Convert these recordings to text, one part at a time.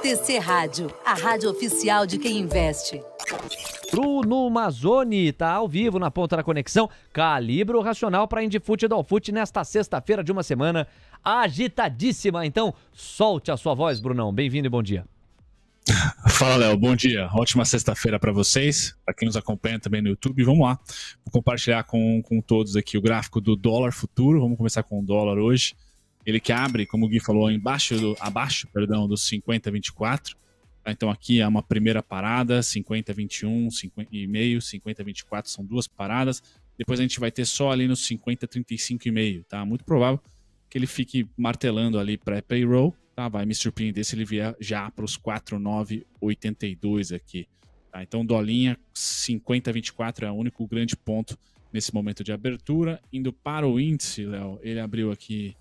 TC Rádio, a rádio oficial de quem investe. Bruno Mazzoni tá ao vivo na ponta da conexão. Calibra o racional para Indifute e Dolfute nesta sexta-feira de uma semana agitadíssima. Então, solte a sua voz, Brunão. Bem-vindo e bom dia. Fala, Léo. Bom dia. Ótima sexta-feira para vocês, para quem nos acompanha também no YouTube. Vamos lá. Vou compartilhar com todos aqui o gráfico do dólar futuro. Vamos começar com o dólar hoje. Ele que abre, como o Gui falou, abaixo dos 50,24. Então aqui é uma primeira parada, 50,21, 50,5, 50,24 são duas paradas. Depois a gente vai ter só ali nos 50,35,5, tá? Muito provável que ele fique martelando ali pré-payroll, tá? Vai me surpreender se ele vier já para os 4,982 aqui, tá? Então dolinha 50,24 é o único grande ponto nesse momento de abertura. Indo para o índice, Léo, ele abriu aqui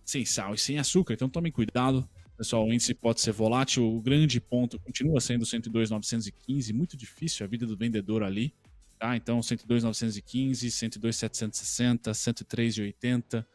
sem sal e sem açúcar, então tomem cuidado. Pessoal, o índice pode ser volátil, o grande ponto continua sendo 102,915, muito difícil a vida do vendedor ali, tá? Então 102,915, 102,760, 103,80,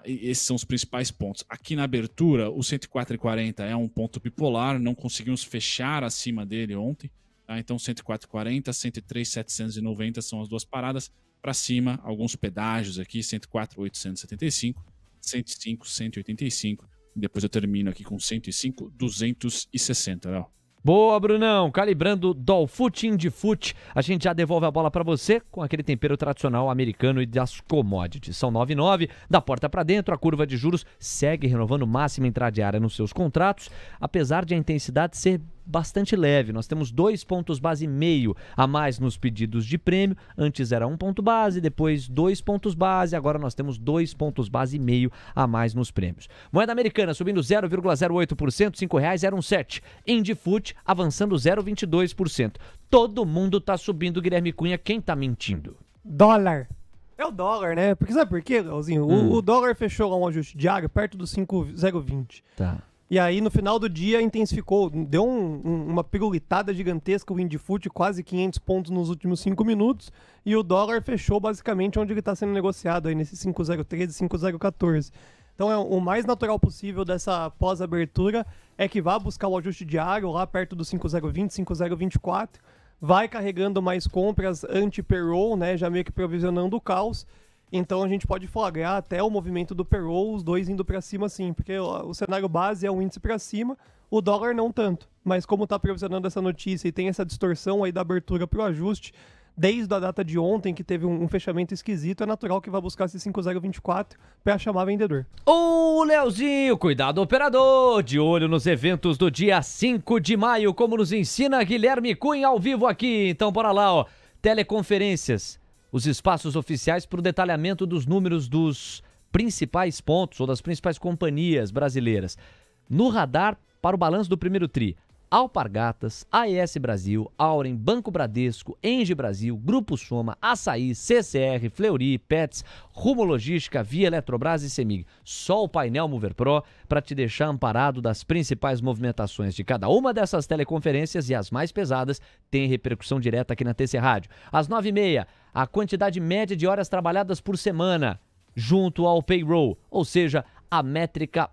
esses são os principais pontos. Aqui na abertura, o 104,40 é um ponto bipolar, não conseguimos fechar acima dele ontem, tá? Então 104,40, 103,790 são as duas paradas. Para cima, alguns pedágios aqui, 104,875, 105, 185. Depois eu termino aqui com 105,260, Léo. Boa, Brunão. Calibrando Dolfute Indifute. A gente já devolve a bola para você com aquele tempero tradicional americano e das commodities. São 9,9. Da porta para dentro, a curva de juros segue renovando máxima entrada diária nos seus contratos, apesar de a intensidade ser bastante leve. Nós temos 2 pontos base e meio a mais nos pedidos de prêmio. Antes era 1 ponto base, depois 2 pontos base, agora nós temos 2 pontos base e meio a mais nos prêmios. Moeda americana subindo 0,08%, R$ 5,017. Indifute avançando 0,22%. Todo mundo tá subindo, Guilherme Cunha. Quem tá mentindo? Dólar. É o dólar, né? Porque sabe por quê, Leozinho? O dólar fechou lá um ajuste diário perto dos 5,020. Tá. E aí, no final do dia, intensificou, deu uma pirulitada gigantesca, o Indifute, quase 500 pontos nos últimos 5 minutos, e o dólar fechou basicamente onde ele está sendo negociado, aí nesse 5,013, 5,014. Então, o mais natural possível dessa pós-abertura é que vá buscar o ajuste diário lá perto do 5,020, 5,024, vai carregando mais compras anti-payroll, né, já meio que provisionando o caos. Então a gente pode flagrar até o movimento do payroll, os dois indo para cima sim, porque o cenário base é um índice para cima, o dólar não tanto. Mas como está provisionando essa notícia e tem essa distorção aí da abertura para o ajuste, desde a data de ontem, que teve um fechamento esquisito, é natural que vá buscar esse 5,024 para chamar vendedor. Ô, Leozinho, cuidado operador, de olho nos eventos do dia 5 de maio, como nos ensina Guilherme Cunha ao vivo aqui. Então bora lá, ó, teleconferências. Os espaços oficiais para o detalhamento dos números dos principais pontos ou das principais companhias brasileiras. No radar, para o balanço do primeiro TRI, Alpargatas, AES Brasil, Auren, Banco Bradesco, Engie Brasil, Grupo Soma, Açaí, CCR, Fleury, Pets, Rumo Logística, Via Eletrobras e Semig. Só o painel Mover Pro para te deixar amparado das principais movimentações de cada uma dessas teleconferências, e as mais pesadas têm repercussão direta aqui na TC Rádio. Às 9h30, a quantidade média de horas trabalhadas por semana junto ao payroll, ou seja, a métrica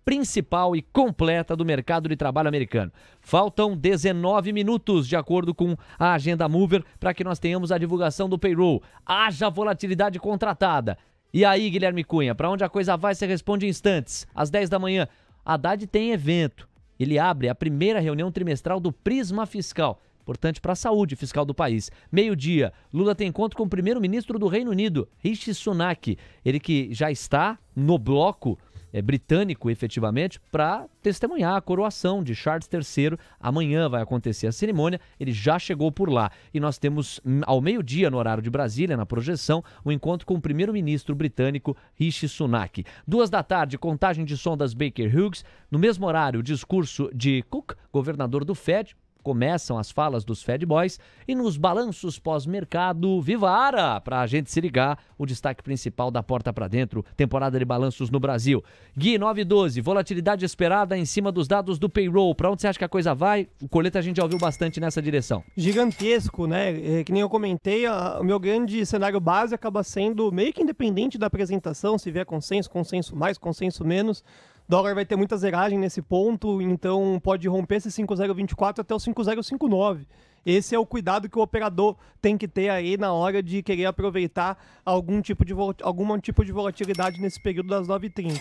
principal e completa do mercado de trabalho americano. Faltam 19 minutos, de acordo com a agenda Mover, para que nós tenhamos a divulgação do payroll. Haja volatilidade contratada. E aí, Guilherme Cunha, para onde a coisa vai, você responde em instantes. Às 10 da manhã, Haddad tem evento. Ele abre a primeira reunião trimestral do Prisma Fiscal, importante para a saúde fiscal do país. Meio-dia, Lula tem encontro com o primeiro-ministro do Reino Unido, Rishi Sunak. Ele que já está no bloco britânico, efetivamente, para testemunhar a coroação de Charles III. Amanhã vai acontecer a cerimônia, ele já chegou por lá. E nós temos, ao meio-dia, no horário de Brasília, na projeção, o encontro com o primeiro-ministro britânico, Rishi Sunak. 2 da tarde, contagem de som das Baker Hughes. No mesmo horário, o discurso de Cook, governador do Fed. Começam as falas dos Fed Boys, e nos balanços pós-mercado, viva Ara, para a gente se ligar, o destaque principal da porta para dentro, temporada de balanços no Brasil. Gui, 9h12, volatilidade esperada em cima dos dados do payroll. Para onde você acha que a coisa vai? O Coleta a gente já ouviu bastante nessa direção. Gigantesco, né? Que nem eu comentei, o meu grande cenário base acaba sendo meio que independente da apresentação, se vier consenso, consenso mais, consenso menos. dólar vai ter muita zeragem nesse ponto, então pode romper esse 5,024 até o 5,059. Esse é o cuidado que o operador tem que ter aí na hora de querer aproveitar algum tipo de volatilidade nesse período das 9h30.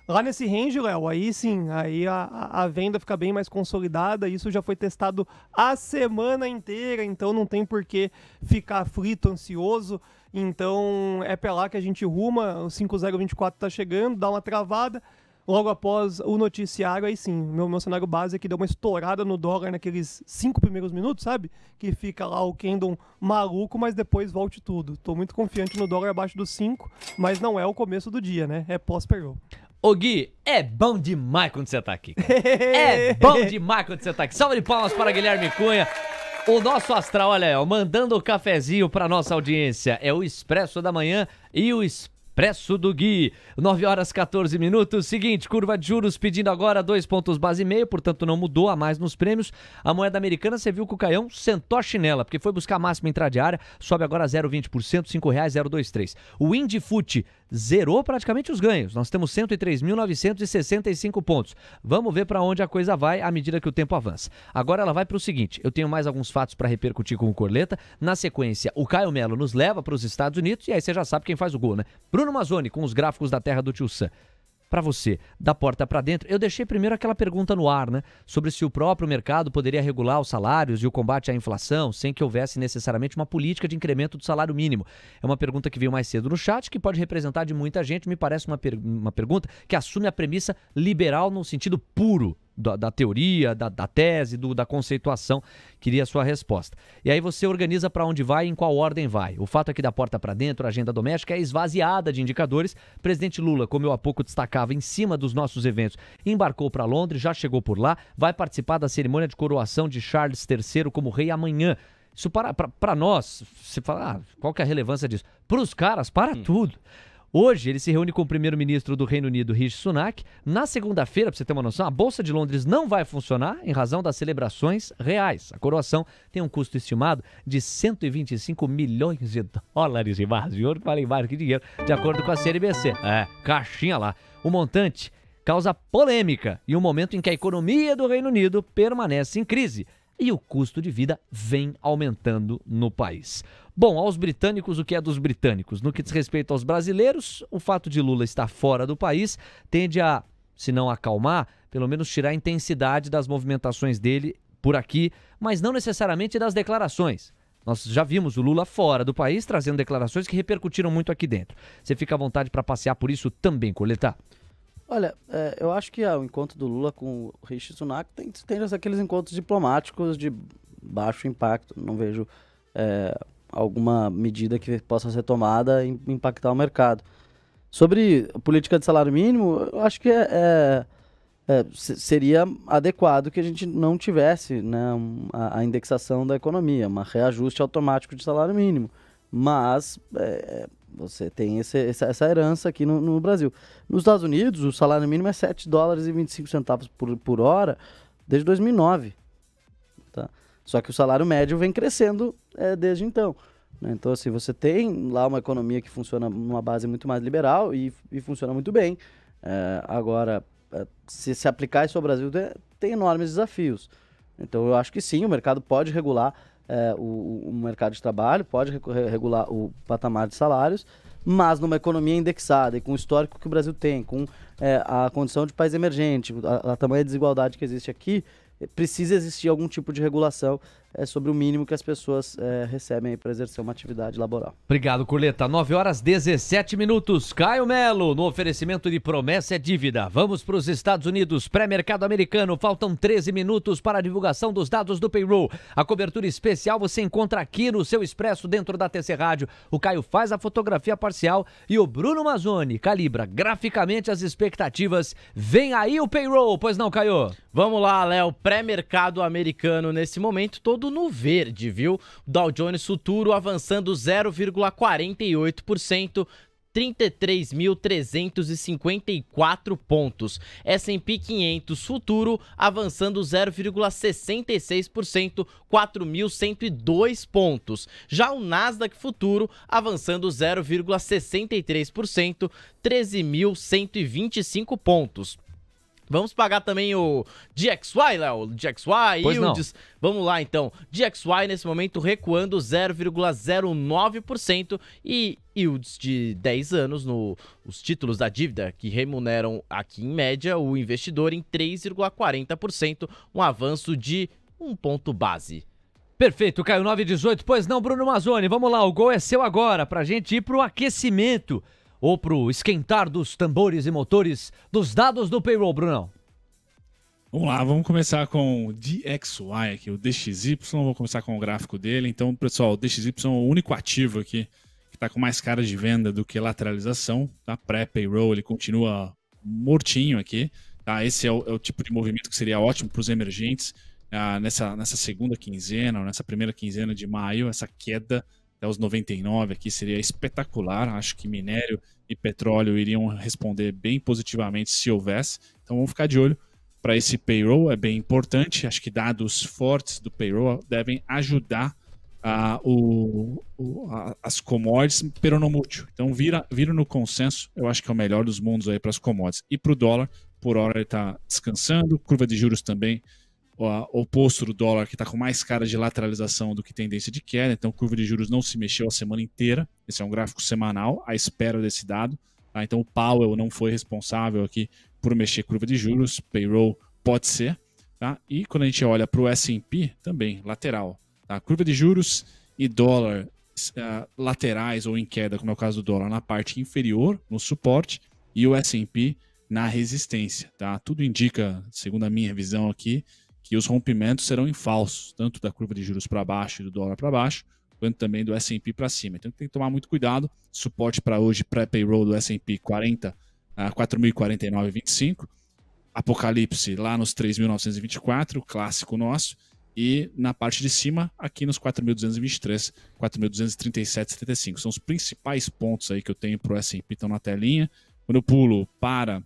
Lá nesse range, Léo, aí sim, aí a venda fica bem mais consolidada, isso já foi testado a semana inteira, então não tem por que ficar aflito, ansioso, então é pra lá que a gente ruma, o 5,024 tá chegando, dá uma travada, logo após o noticiário, aí sim, meu cenário base é que deu uma estourada no dólar naqueles 5 primeiros minutos, sabe? Que fica lá o candle maluco, mas depois volte tudo. Tô muito confiante no dólar abaixo dos 5, mas não é o começo do dia, né? É pós-payroll. Ô Gui, é bom demais quando você tá aqui. É bom demais quando você tá aqui. Salve de palmas para Guilherme Cunha. O nosso astral, olha, mandando o cafezinho pra nossa audiência. É o Expresso da Manhã e o Expresso do Gui. 9h14. Seguinte, curva de juros pedindo agora 2 pontos base e meio, portanto não mudou a mais nos prêmios. A moeda americana, você viu que o Caião sentou a chinela, porque foi buscar a máxima intradiária, sobe agora 0,20%, R$5,023. O Indifut zerou praticamente os ganhos. Nós temos 103.965 pontos. Vamos ver para onde a coisa vai à medida que o tempo avança. Agora ela vai para o seguinte, eu tenho mais alguns fatos para repercutir com o Corleta. Na sequência, o Caio Melo nos leva para os Estados Unidos e aí você já sabe quem faz o gol, né? Bruno Mazzoni com os gráficos da terra do Tio Sam. Para você, da porta para dentro, eu deixei primeiro aquela pergunta no ar, né? Sobre se o próprio mercado poderia regular os salários e o combate à inflação sem que houvesse necessariamente uma política de incremento do salário mínimo. É uma pergunta que veio mais cedo no chat, que pode representar de muita gente. Me parece uma pergunta que assume a premissa liberal no sentido puro da teoria, da tese, da conceituação. Queria a sua resposta. E aí você organiza para onde vai e em qual ordem vai. O fato é que da porta para dentro, a agenda doméstica é esvaziada de indicadores. Presidente Lula, como eu há pouco destacava, em cima dos nossos eventos, embarcou para Londres, já chegou por lá, vai participar da cerimônia de coroação de Charles III como rei amanhã. Isso para nós, você fala, qual que é a relevância disso? Para os caras, para tudo. Hoje, ele se reúne com o primeiro-ministro do Reino Unido, Rishi Sunak. Na segunda-feira, para você ter uma noção, a Bolsa de Londres não vai funcionar em razão das celebrações reais. A coroação tem um custo estimado de 125 milhões de dólares em barras de ouro, que valem mais que dinheiro, de acordo com a CNBC. Caixinha lá. O montante causa polêmica e um momento em que a economia do Reino Unido permanece em crise e o custo de vida vem aumentando no país. Bom, aos britânicos, o que é dos britânicos? No que diz respeito aos brasileiros, o fato de Lula estar fora do país tende a, se não acalmar, pelo menos tirar a intensidade das movimentações dele por aqui, mas não necessariamente das declarações. Nós já vimos o Lula fora do país trazendo declarações que repercutiram muito aqui dentro. Você fica à vontade para passear por isso também, Corletar? Olha, eu acho que o encontro do Lula com o Rishi Sunak tem aqueles encontros diplomáticos de baixo impacto. Não vejo alguma medida que possa ser tomada e impactar o mercado. Sobre a política de salário mínimo, eu acho que seria adequado que a gente não tivesse, né, a indexação da economia, um reajuste automático de salário mínimo. Mas você tem essa herança aqui no Brasil. Nos Estados Unidos, o salário mínimo é $7,25 por hora desde 2009. Tá? Só que o salário médio vem crescendo desde então. Né? Então, assim, você tem lá uma economia que funciona numa base muito mais liberal e funciona muito bem. Agora, se aplicar isso ao Brasil, tem enormes desafios. Então, eu acho que sim, o mercado pode regular o mercado de trabalho, pode regular o patamar de salários, mas numa economia indexada e com o histórico que o Brasil tem, com a condição de país emergente, a tamanha desigualdade que existe aqui, precisa existir algum tipo de regulação sobre o mínimo que as pessoas recebem para exercer uma atividade laboral. Obrigado, Corleta. 9h17. Caio Melo, no oferecimento de Promessa é Dívida. Vamos para os Estados Unidos, pré-mercado americano. Faltam 13 minutos para a divulgação dos dados do payroll. A cobertura especial você encontra aqui no seu Expresso, dentro da TC Rádio. O Caio faz a fotografia parcial e o Bruno Mazzoni calibra graficamente as expectativas. Vem aí o payroll, pois não, Caio? Vamos lá, Léo. Pré-mercado americano nesse momento, todo no verde, viu? O Dow Jones Futuro avançando 0,48%, 33.354 pontos. S&P 500 Futuro avançando 0,66%, 4.102 pontos. Já o Nasdaq Futuro avançando 0,63%, 13.125 pontos. Vamos pagar também o DXY, Léo, DXY, Pois não. Yields. Vamos lá, então. DXY, nesse momento, recuando 0,09% e Yields de 10 anos, os títulos da dívida, que remuneram aqui, em média, o investidor em 3,40%, um avanço de 1 ponto base. Perfeito, Caio, 9h18. Pois não, Bruno Mazzoni, vamos lá, o gol é seu agora, pra gente ir pro aquecimento ou pro esquentar dos tambores e motores dos dados do payroll, Brunão. Vamos lá, vamos começar com o DXY aqui, o DXY, vou começar com o gráfico dele. Então, pessoal, o DXY é o único ativo aqui que está com mais cara de venda do que lateralização, tá? Pré-payroll, ele continua mortinho aqui, tá? Esse é o tipo de movimento que seria ótimo para os emergentes nessa segunda quinzena, ou nessa primeira quinzena de maio, essa queda até os 99 aqui seria espetacular. Acho que minério e petróleo iriam responder bem positivamente se houvesse. Então vamos ficar de olho para esse payroll, é bem importante. Acho que dados fortes do payroll devem ajudar as commodities peronomútil. Então vira no consenso, eu acho que é o melhor dos mundos aí para as commodities. E para o dólar, por hora ele está descansando, curva de juros também, o oposto do dólar, que está com mais cara de lateralização do que tendência de queda. Então, curva de juros não se mexeu a semana inteira. Esse é um gráfico semanal, à espera desse dado. Tá? Então, o Powell não foi responsável aqui por mexer curva de juros. Payroll pode ser. Tá? E quando a gente olha para o S&P, também, lateral. Tá? Curva de juros e dólar laterais ou em queda, como é o caso do dólar, na parte inferior, no suporte, e o S&P na resistência. Tá? Tudo indica, segundo a minha visão aqui, que os rompimentos serão em falsos, tanto da curva de juros para baixo e do dólar para baixo, quanto também do S&P para cima. Então tem que tomar muito cuidado. Suporte para hoje, pré-payroll do S&P 4.049,25. Apocalipse lá nos 3.924, clássico nosso. E na parte de cima, aqui nos 4.223, 4.237,75. São os principais pontos aí que eu tenho para o S&P, estão na telinha. Quando eu pulo para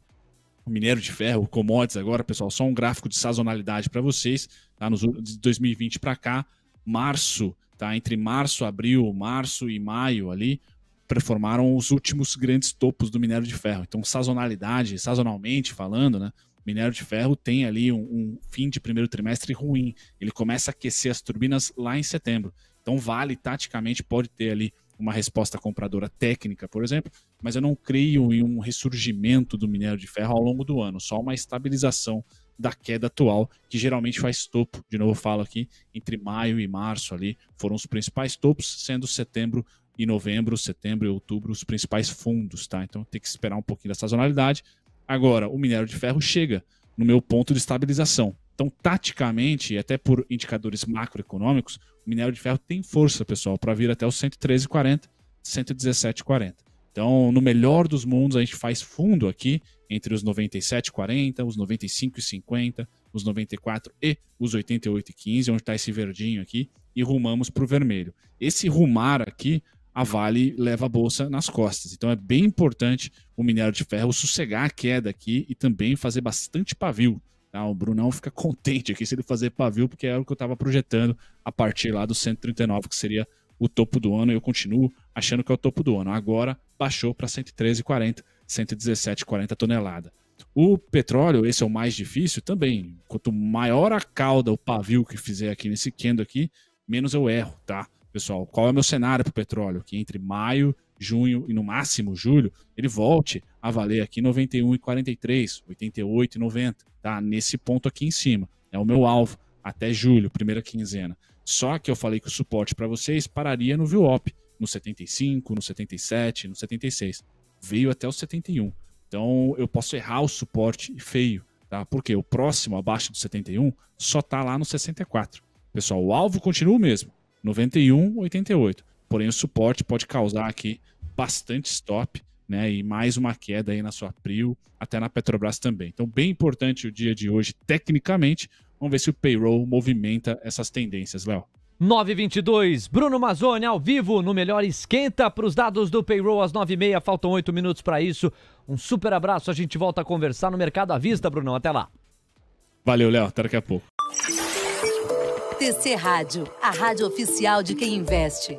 o minério de ferro, commodities agora, pessoal, só um gráfico de sazonalidade para vocês, tá? De 2020 para cá, março, tá? Entre março, abril, março e maio ali, performaram os últimos grandes topos do minério de ferro. Então, sazonalmente falando, né? Minério de ferro tem ali um fim de primeiro trimestre ruim. Ele começa a aquecer as turbinas lá em setembro. Então, Vale, taticamente, pode ter ali uma resposta compradora técnica, por exemplo, mas eu não creio em um ressurgimento do minério de ferro ao longo do ano, só uma estabilização da queda atual, que geralmente faz topo, de novo eu falo aqui, entre maio e março ali, foram os principais topos, sendo setembro e novembro, setembro e outubro os principais fundos, tá? Então tem que esperar um pouquinho da sazonalidade. Agora, o minério de ferro chega no meu ponto de estabilização. Então, taticamente, e até por indicadores macroeconômicos, o minério de ferro tem força, pessoal, para vir até os 113,40, 117,40. Então, no melhor dos mundos, a gente faz fundo aqui entre os 97,40, os 95,50, os 94 e os 88,15, onde está esse verdinho aqui, e rumamos para o vermelho. Esse rumar aqui, a Vale leva a bolsa nas costas. Então, é bem importante o minério de ferro sossegar a queda aqui e também fazer bastante pavio. O Brunão fica contente aqui se ele fazer pavio, porque é o que eu estava projetando a partir lá do 139, que seria o topo do ano, e eu continuo achando que é o topo do ano. Agora baixou para 113,40, 117,40 tonelada. O petróleo, esse é o mais difícil também. Quanto maior a cauda, o pavio que fizer aqui nesse candle aqui, menos eu erro, tá? Pessoal, qual é o meu cenário para o petróleo? Que entre maio, junho e no máximo julho, ele volte a valer aqui 91,43, 88,90, tá? Nesse ponto aqui em cima. É o meu alvo até julho, primeira quinzena. Só que eu falei que o suporte para vocês pararia no VWAP, no 75, no 77, no 76. Veio até o 71. Então eu posso errar o suporte feio, tá? Porque o próximo abaixo do 71 só tá lá no 64. Pessoal, o alvo continua o mesmo, 91,88. Porém, o suporte pode causar aqui bastante stop, né? E mais uma queda aí na sua Prio, até na Petrobras também. Então, bem importante o dia de hoje, tecnicamente. Vamos ver se o payroll movimenta essas tendências, Léo. 9h22, Bruno Mazzoni ao vivo no Melhor Esquenta para os dados do payroll às 9h30. Faltam 8 minutos para isso. Um super abraço, a gente volta a conversar no Mercado à Vista, Brunão. Até lá. Valeu, Léo. Até daqui a pouco. TC Rádio, a rádio oficial de quem investe.